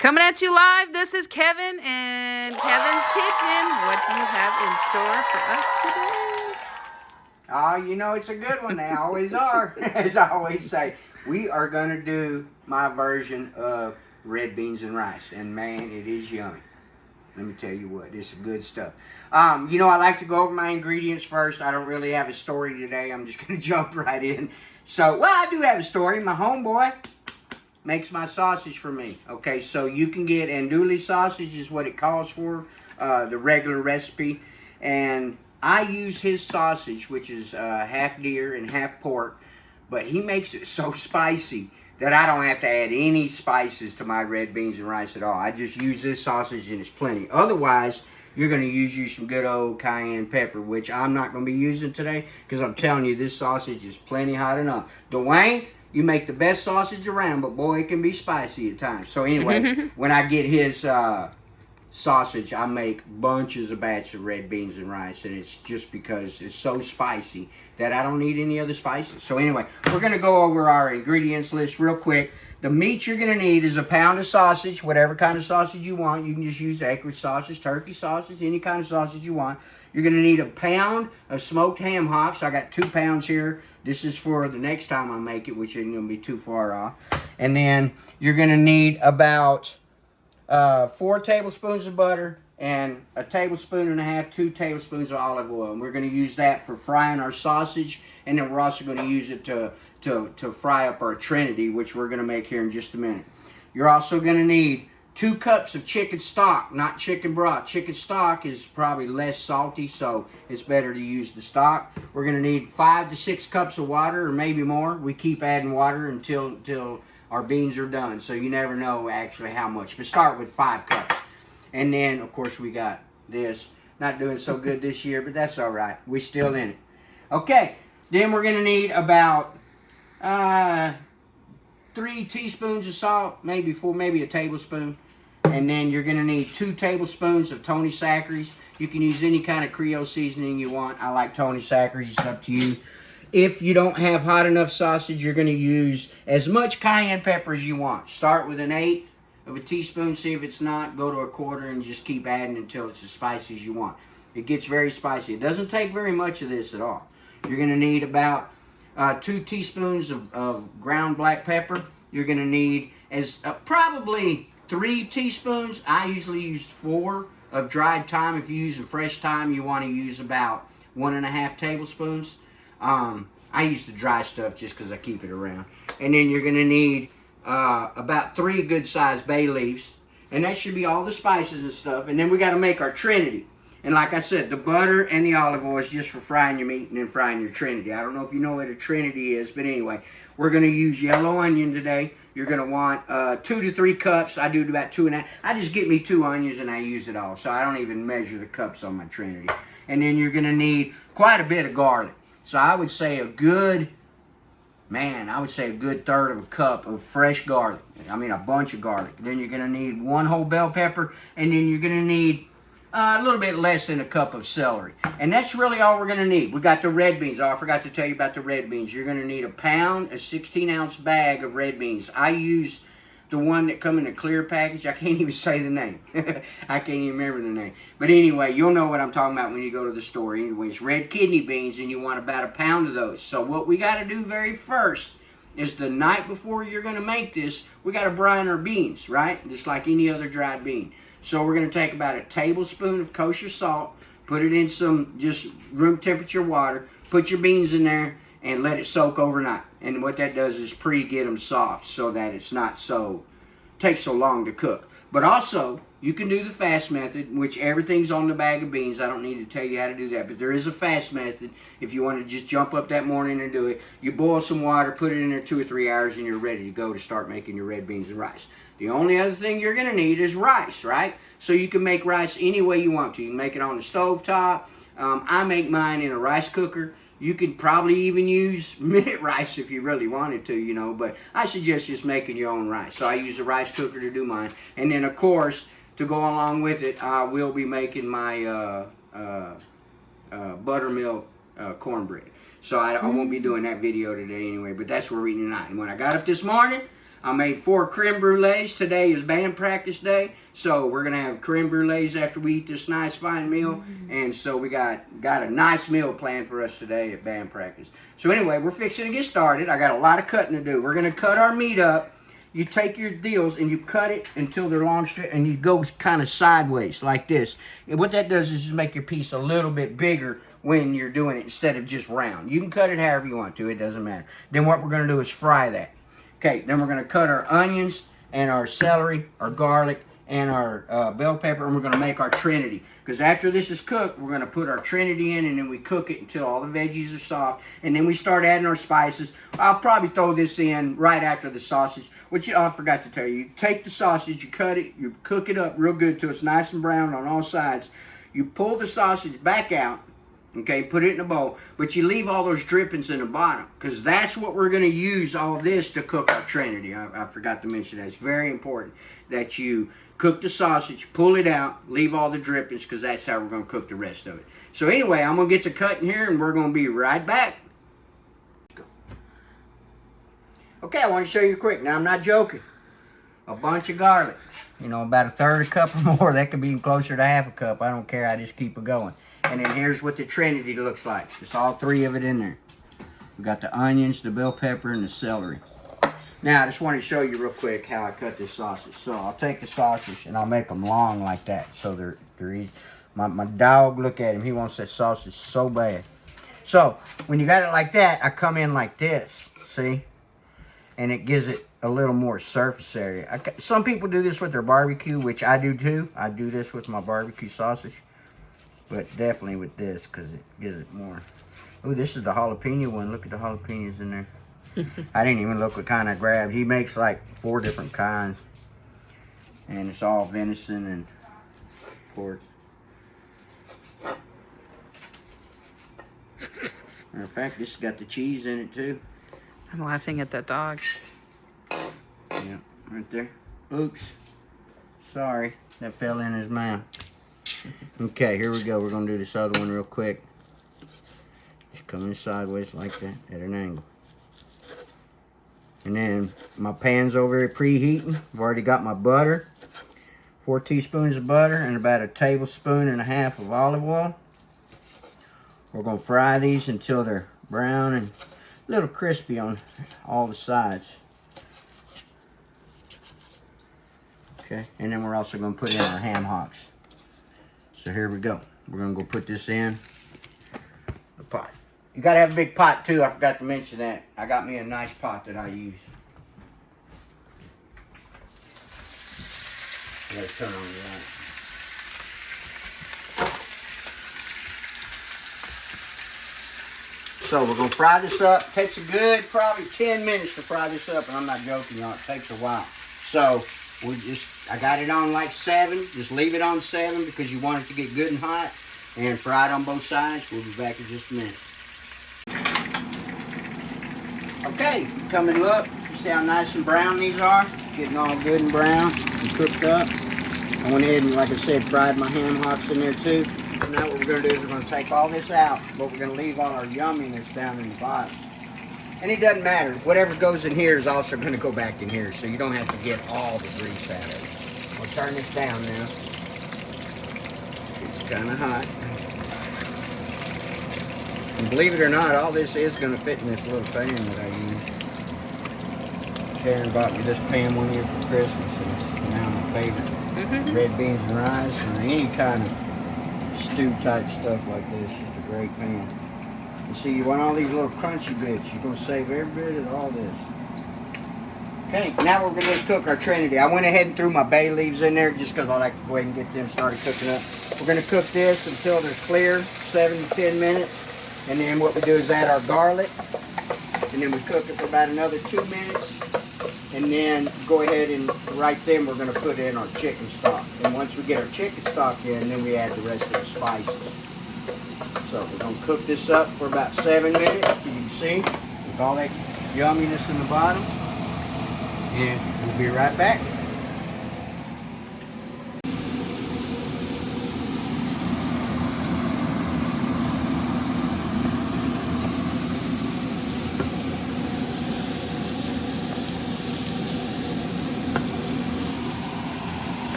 Coming at you live, this is Kevin and Kevin's Kitchen. What do you have in store for us today? Oh, you know it's a good one. They always are. As I always say, we are going to do my version of red beans and rice. And man, it is yummy. Let me tell you what, this is good stuff. I like to go over my ingredients first. I don't really have a story today. I'm just going to jump right in. So, I do have a story. My homeboy makes my sausage for me. Okay, so you can get andouille sausage is what it calls for, the regular recipe. And I use his sausage, which is half deer and half pork. But he makes it so spicy that I don't have to add any spices to my red beans and rice at all. I just use this sausage and it's plenty. Otherwise, you're going to use you some good old cayenne pepper, which I'm not going to be using today because I'm telling you, this sausage is plenty hot enough. Dwayne, you make the best sausage around, but boy, it can be spicy at times. So anyway, when I get his sausage, I make bunches of batches of red beans and rice, and it's just because it's so spicy that I don't need any other spices. So anyway, we're going to go over our ingredients list real quick. The meat you're going to need is a pound of sausage, whatever kind of sausage you want. You can just use Acreage sausage, turkey sausage, any kind of sausage you want. You're going to need a pound of smoked ham hocks. I got 2 pounds here. This is for the next time I make it, which isn't going to be too far off. And then you're going to need about 4 tablespoons of butter and a tablespoon and a half, 2 tablespoons of olive oil. And we're going to use that for frying our sausage. And then we're also going to use it to fry up our Trinity, which we're going to make here in just a minute. You're also going to need 2 cups of chicken stock, not chicken broth. Chicken stock is probably less salty, so it's better to use the stock. We're going to need 5 to 6 cups of water, or maybe more. We keep adding water until our beans are done, so you never know actually how much. But start with 5 cups. And then, of course, we got this. Not doing so good this year, but that's all right. We're still in it. Okay, then we're going to need about 3 teaspoons of salt, maybe 4, maybe a tablespoon. And then you're going to need 2 tablespoons of Tony Chachere's. You can use any kind of Creole seasoning you want. I like Tony Chachere's. It's up to you. If you don't have hot enough sausage, you're going to use as much cayenne pepper as you want. Start with 1/8 of a teaspoon. See if it's not. Go to 1/4 and just keep adding until it's as spicy as you want. It gets very spicy. It doesn't take very much of this at all. You're going to need about 2 teaspoons of ground black pepper. You're going to need probably 3 teaspoons. I usually used 4 of dried thyme. If you're using fresh thyme, you want to use about 1.5 tablespoons. I use the dry stuff just because I keep it around. And then you're going to need about 3 good-sized bay leaves. And that should be all the spices and stuff. And then we got to make our Trinity. And like I said, the butter and the olive oil is just for frying your meat and then frying your Trinity. I don't know if you know what a Trinity is, but anyway, we're going to use yellow onion today. You're going to want 2 to 3 cups. I do about 2.5. I just get me 2 onions and I use it all. So I don't even measure the cups on my Trinity. And then you're going to need quite a bit of garlic. So I would say a good 1/3 of a cup of fresh garlic. I mean a bunch of garlic. Then you're going to need 1 whole bell pepper. And then you're going to need a little bit less than a cup of celery. And that's really all we're going to need. We got the red beans. Oh, I forgot to tell you about the red beans. You're going to need a pound, a 16-ounce bag of red beans. I use the one that come in a clear package. I can't even say the name. I can't even remember the name. But anyway, you'll know what I'm talking about when you go to the store. Anyway, it's red kidney beans, and you want about a pound of those. So what we got to do very first is the night before you're going to make this, we got to brine our beans, right? Just like any other dried bean. So we're going to take about a tablespoon of kosher salt, put it in some just room temperature water, put your beans in there, and let it soak overnight. And what that does is get them soft so that it's not takes so long to cook. But also, you can do the fast method, which everything's on the bag of beans. I don't need to tell you how to do that, but there is a fast method if you want to just jump up that morning and do it. You boil some water, put it in there 2 or 3 hours, and you're ready to go to start making your red beans and rice. The only other thing you're going to need is rice, right? So you can make rice any way you want to. You can make it on the stove top. I make mine in a rice cooker. You could probably even use minute rice if you really wanted to, but I suggest just making your own rice. So I use a rice cooker to do mine. And then, of course, to go along with it, I will be making my buttermilk cornbread. So I won't be doing that video today anyway, but that's what we're eating tonight. And when I got up this morning, I made 4 creme brulees. Today is band practice day, so we're gonna have creme brulees after we eat this nice fine meal. And so we got a nice meal planned for us today at band practice. So anyway, we're fixing to get started. I got a lot of cutting to do. We're gonna cut our meat up. You take your deals and you cut it until they're long straight, and you go kind of sideways like this. And what that does is just make your piece a little bit bigger when you're doing it instead of just round. You can cut it however you want to, it doesn't matter. Then what we're going to do is fry that. Okay, then we're going to cut our onions and our celery, our garlic, and our bell pepper, and we're going to make our Trinity. Because after this is cooked, we're going to put our Trinity in, and then we cook it until all the veggies are soft, and then we start adding our spices. I'll probably throw this in right after the sausage, which I forgot to tell you. You take the sausage, you cut it, you cook it up real good till it's nice and brown on all sides. You pull the sausage back out, okay, put it in a bowl, but you leave all those drippings in the bottom, because that's what we're going to use all this to cook our Trinity. I forgot to mention that. It's very important that you cook the sausage, pull it out, leave all the drippings, because that's how we're going to cook the rest of it. So anyway, I'm going to get to cutting here, and we're going to be right back. Okay, I want to show you quick. Now, I'm not joking. A bunch of garlic. You know, about a third a cup or more. That could be closer to half a cup. I don't care. I just keep it going. And then here's what the Trinity looks like. It's all 3 of it in there. We got the onions, the bell pepper, and the celery. Now, I just want to show you real quick how I cut this sausage. So, I'll take the sausage and I'll make them long like that. So, they're easy. My dog, look at him. He wants that sausage so bad. So, when you got it like that, I come in like this. See? And it gives it a little more surface area. Some people do this with their barbecue, which I do too. I do this with my barbecue sausage. But definitely with this, because it gives it more. Oh, this is the jalapeno one. Look at the jalapenos in there. I didn't even look what kind I grabbed. He makes like 4 different kinds. And it's all venison and pork. Matter of fact, this has got the cheese in it too. I'm laughing at that dog. Yeah, right there. Oops. Sorry, that fell in his mouth. Okay, here we go. We're going to do this other one real quick. Just come in sideways like that at an angle. And then my pan's over here preheating. I've already got my butter. 4 teaspoons of butter and about 1.5 tablespoons of olive oil. We're going to fry these until they're brown and a little crispy on all the sides. Okay, and then we're also going to put in our ham hocks. So here we go. We're going to go put this in the pot. You got to have a big pot too. I forgot to mention that. I got me a nice pot that I use. Let's turn on the light. So we're going to fry this up. It takes a good probably 10 minutes to fry this up, and I'm not joking, y'all. It takes a while. So I got it on like 7. Just leave it on 7 because you want it to get good and hot. And fry it on both sides. We'll be back in just a minute. Okay, come and look. You see how nice and brown these are? Getting all good and brown and cooked up. I went ahead and, like I said, fried my ham hocks in there too. So now what we're going to do is we're going to take all this out, but we're going to leave all our yumminess down in the bottom. And it doesn't matter. Whatever goes in here is also going to go back in here, so you don't have to get all the grease out of it. We'll turn this down now. It's kind of hot. And believe it or not, all this is going to fit in this little pan that I use. Karen bought me this pan one year for Christmas, and it's now my favorite. Red beans and rice, or any kind of stew type stuff like this. Just a great pan. You see, you want all these little crunchy bits. You're going to save every bit of all this. Okay, now we're going to cook our Trinity. I went ahead and threw my bay leaves in there just because I like to go ahead and get them started cooking up. We're going to cook this until they're clear, 7 to 10 minutes. And then what we do is add our garlic. And then we cook it for about another 2 minutes. And then go ahead and right then we're going to put in our chicken stock. And once we get our chicken stock in, then we add the rest of the spices. So we're going to cook this up for about 7 minutes. You can see with all that yumminess in the bottom. And we'll be right back.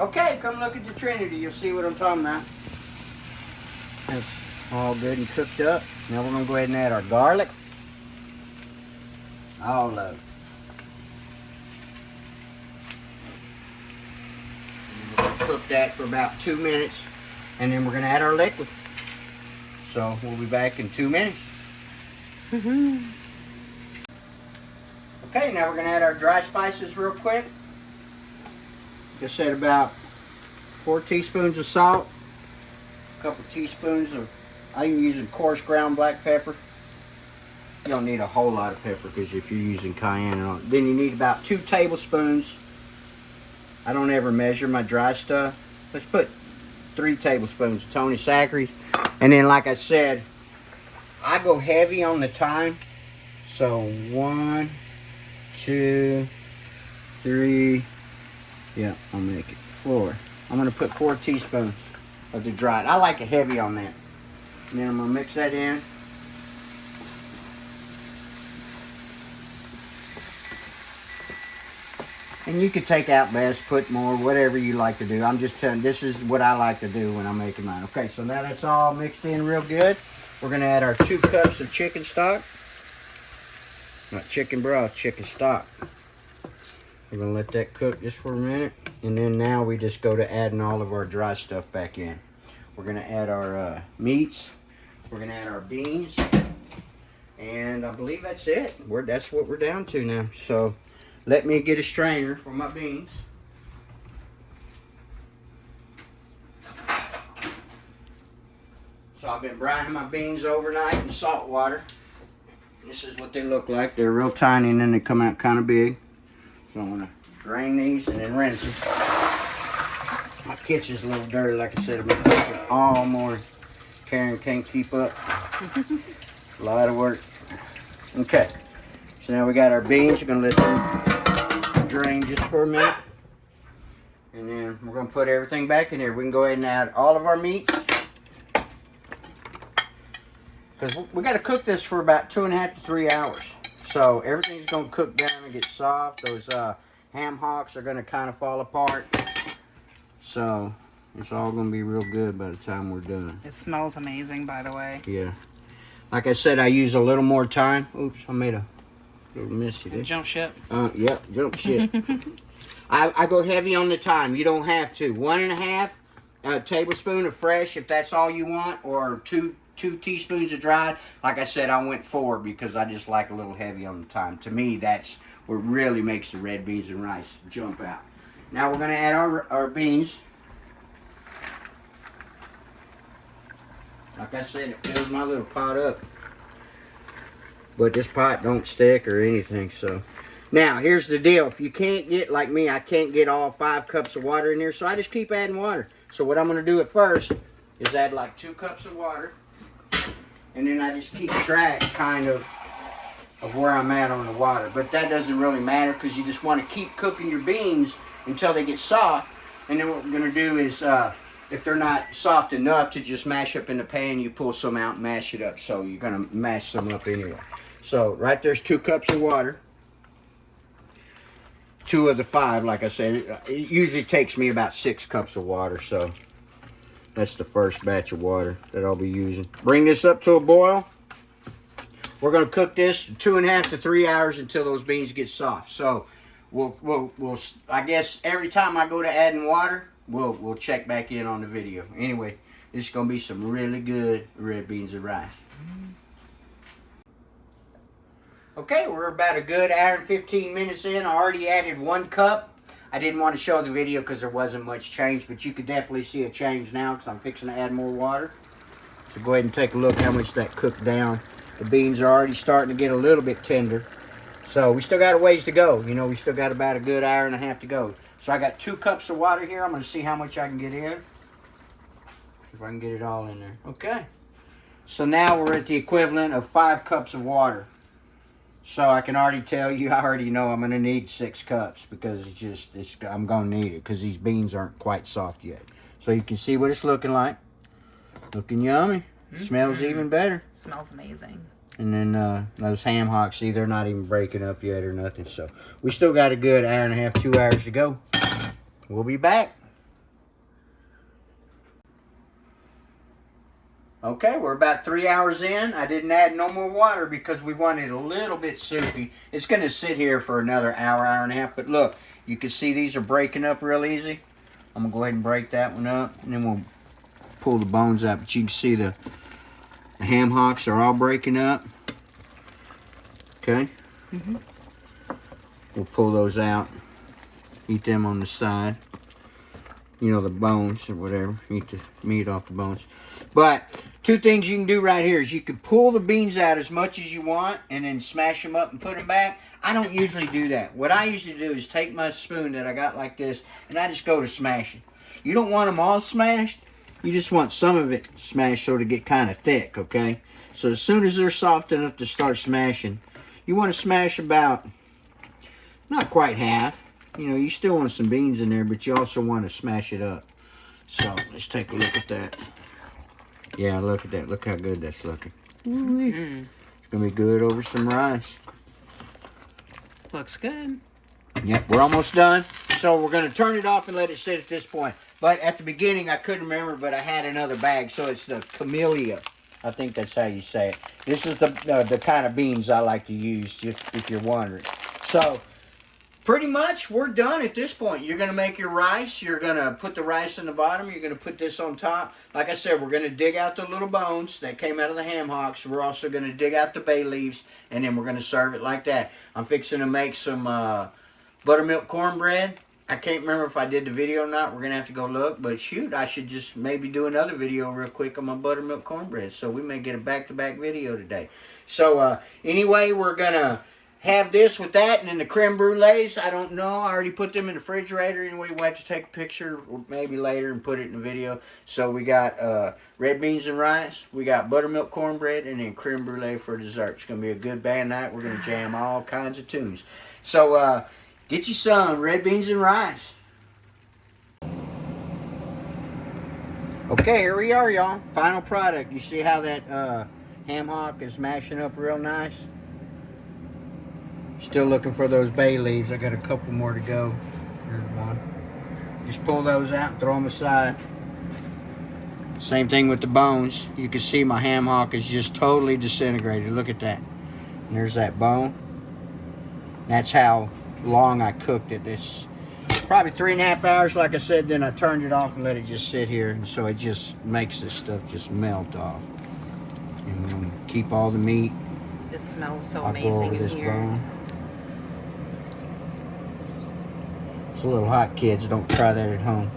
Okay, come look at the Trinity. You'll see what I'm talking about. That's all good and cooked up. Now we're going to go ahead and add our garlic. All of it. And we're going to cook that for about 2 minutes. And then we're going to add our liquid. So we'll be back in 2 minutes. Okay, now we're going to add our dry spices real quick. Like I said, about 4 teaspoons of salt, a couple teaspoons of, I'm using coarse ground black pepper. You don't need a whole lot of pepper because if you're using cayenne and all. Then you need about 2 tablespoons. I don't ever measure my dry stuff. Let's put 3 tablespoons of Tony Chachere's. And then, like I said, I go heavy on the thyme. So 1, 2, 3. Yeah, I'll make it 4. I'm going to put 4 teaspoons of the dried. I like it heavy on that. And then I'm going to mix that in. And you could take out best, put more, whatever you like to do. I'm just telling you, this is what I like to do when I'm making mine. Okay, so now that's all mixed in real good. We're going to add our 2 cups of chicken stock. Not chicken broth, chicken stock. We're going to let that cook just for a minute. And then now we just go to adding all of our dry stuff back in. We're going to add our meats. We're going to add our beans. And I believe that's it. That's what we're down to now. So let me get a strainer for my beans. So I've been brining my beans overnight in salt water. This is what they look like. They're real tiny and then they come out kind of big. So I'm going to drain these and then rinse them. My kitchen's a little dirty, like I said. I've been cooking all morning. Karen can't keep up. A lot of work. Okay. So now we got our beans. We're going to let them drain just for a minute. And then we're going to put everything back in here. We can go ahead and add all of our meats. Because we got to cook this for about 2.5 to 3 hours. So everything's going to cook down and get soft. Those ham hocks are going to kind of fall apart. So it's all going to be real good by the time we're done. It smells amazing, by the way. Yeah. Like I said, I use a little more time. Oops, I made a little missy there. Jump ship? Yep, jump ship. I go heavy on the thyme. You don't have to. 1.5 tablespoon of fresh if that's all you want, or 2 teaspoons of dried. Like I said, I went 4 because I just like a little heavy on the thyme. To me, that's what really makes the red beans and rice jump out. Now we're going to add our beans. Like I said, it fills my little pot up. But this pot don't stick or anything, so. Now, here's the deal. If you can't get, like me, I can't get all 5 cups of water in here, so I just keep adding water. So what I'm going to do at first is add like 2 cups of water. And then I just keep track, kind of where I'm at on the water. But that doesn't really matter because you just want to keep cooking your beans until they get soft. And then what we're going to do is, if they're not soft enough to just mash up in the pan, you pull some out and mash it up. So you're going to mash some up anyway. So right there's 2 cups of water. 2 of the 5, like I said. It usually takes me about 6 cups of water. So that's the first batch of water that I'll be using. Bring this up to a boil. We're going to cook this 2.5 to 3 hours until those beans get soft. So we'll I guess every time I go to adding water, we'll check back in on the video. Anyway, this is going to be some really good red beans and rice. Okay, we're about a good hour and 15 minutes in. I already added 1 cup. I didn't want to show the video because there wasn't much change, but you could definitely see a change now because I'm fixing to add more water. So go ahead and take a look how much that cooked down. The beans are already starting to get a little bit tender. So we still got a ways to go. You know, we still got about a good hour and a half to go. So I got 2 cups of water here. I'm going to see how much I can get in. If I can get it all in there. Okay. So now we're at the equivalent of 5 cups of water. So I can already tell you, I already know I'm going to need 6 cups because I'm going to need it because these beans aren't quite soft yet. So you can see what it's looking like. Looking yummy. Smells even better. Smells amazing. And then those ham hocks, see, they're not even breaking up yet or nothing. So we still got a good hour and a half, 2 hours to go. We'll be back. Okay, we're about 3 hours in. I didn't add no more water because we wanted a little bit soupy. It's going to sit here for another hour, hour and a half. But look, you can see these are breaking up real easy. I'm going to go ahead and break that one up. And then we'll pull the bones out. But you can see the ham hocks are all breaking up. Okay? Mm-hmm. We'll pull those out. Eat them on the side. You know, the bones or whatever. Eat the meat off the bones. But two things you can do right here is you can pull the beans out as much as you want and then smash them up and put them back. I don't usually do that. What I usually do is take my spoon that I got like this and I just go to smashing. You don't want them all smashed. You just want some of it smashed so to get kind of thick, okay? So as soon as they're soft enough to start smashing, you want to smash about, not quite half. You know, you still want some beans in there, but you also want to smash it up. So let's take a look at that. Yeah, look at that. Look how good that's looking. Mm-hmm. It's going to be good over some rice. Looks good. Yep, we're almost done. So we're going to turn it off and let it sit at this point. But at the beginning, I couldn't remember, but I had another bag. So it's the Camellia. I think that's how you say it. This is the kind of beans I like to use, just if you're wondering. So pretty much, we're done at this point. You're going to make your rice. You're going to put the rice in the bottom. You're going to put this on top. Like I said, we're going to dig out the little bones that came out of the ham hocks. We're also going to dig out the bay leaves, and then we're going to serve it like that. I'm fixing to make some buttermilk cornbread. I can't remember if I did the video or not. We're going to have to go look. But shoot, I should just maybe do another video real quick on my buttermilk cornbread. So we may get a back-to-back video today. So anyway, we're going to have this with that, and then the creme brulees, I don't know. I already put them in the refrigerator. Anyway, we'll have to take a picture maybe later and put it in the video. So we got red beans and rice. We got buttermilk cornbread, and then creme brulee for dessert. It's going to be a good band night. We're going to jam all kinds of tunes. So get you some red beans and rice. Okay, here we are, y'all. Final product. You see how that ham hock is mashing up real nice? Still looking for those bay leaves. I got a couple more to go. Here's one. Just pull those out and throw them aside. Same thing with the bones. You can see my ham hock is just totally disintegrated. Look at that. And there's that bone. That's how long I cooked it. It's probably 3.5 hours, like I said. Then I turned it off and let it just sit here. And so it just makes this stuff just melt off. And we'll keep all the meat. It smells so I'll amazing go over in this here. bone. It's a little hot, kids. Don't try that at home.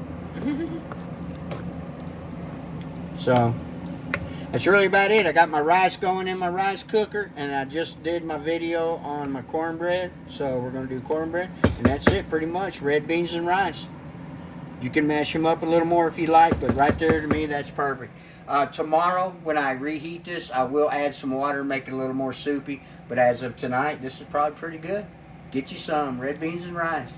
So that's really about it. I got my rice going in my rice cooker, and I just did my video on my cornbread. So we're going to do cornbread, and that's it pretty much. Red beans and rice. You can mash them up a little more if you like, but right there to me, that's perfect. Tomorrow, when I reheat this, I will add some water and make it a little more soupy. But as of tonight, this is probably pretty good. Get you some red beans and rice.